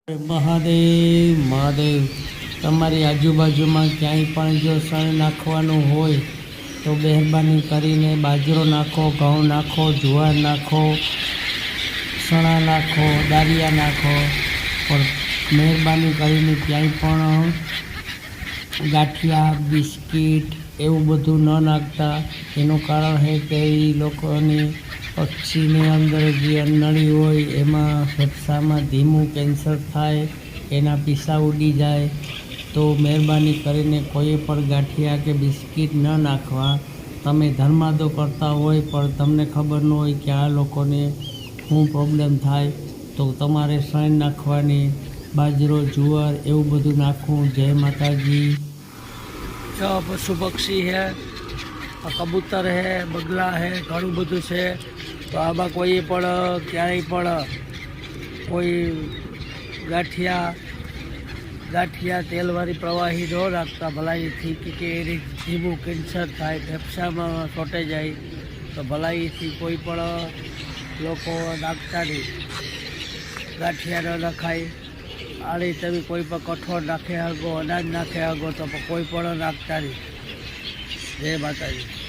મહાદેવ મહાદેવ તમારી આજુબાજુમાં ક્યાંય પણ જો સણ નાખવાનું હોય તો મહેરબાની કરીને બાજરો નાખો, ઘઉં નાખો, જુવાર નાખો, ચણા નાખો, દાળિયા નાખો, પણ મહેરબાની કરીને ક્યાંય પણ ગાંઠિયા, બિસ્કિટ એવું બધું ન નાખતા. એનું કારણ છે કે એ લોકોની પક્ષીની અંદર જે નળી હોય એમાં ફેફસામાં ધીમું કેન્સર થાય, એના પીસા ઉડી જાય. તો મહેરબાની કરીને કોઈ પણ ગાંઠિયા કે બિસ્કિટ ન નાખવા. તમે ધર્માદો કરતા હોય પણ તમને ખબર ન હોય કે આ લોકોને શું પ્રોબ્લેમ થાય, તો તમારે સણ નાખવાની, બાજરો, જુવાર એવું બધું નાખવું. જય માતાજી. જો પશુ પક્ષી છે, કબૂતર છે, બગલા છે, ઘણું બધું છે. તો આમાં કોઈ પણ ક્યાંય પણ કોઈ ગાંઠિયા તેલવાળી પ્રવાહી ન રાખતા ભલાઈથી, કે એની ધીમું કેન્સર થાય, ફેફસામાં ચોંટે જાય. તો ભલાઈથી કોઈ પણ લોકો નાખતા નહીં. ગાંઠિયા ન નખાય. આની તમે કોઈ પણ કઠોળ નાખે હગો, અનાજ નાખે હગો, તો કોઈ પણ નાખતા નહીં. જય માતાજી.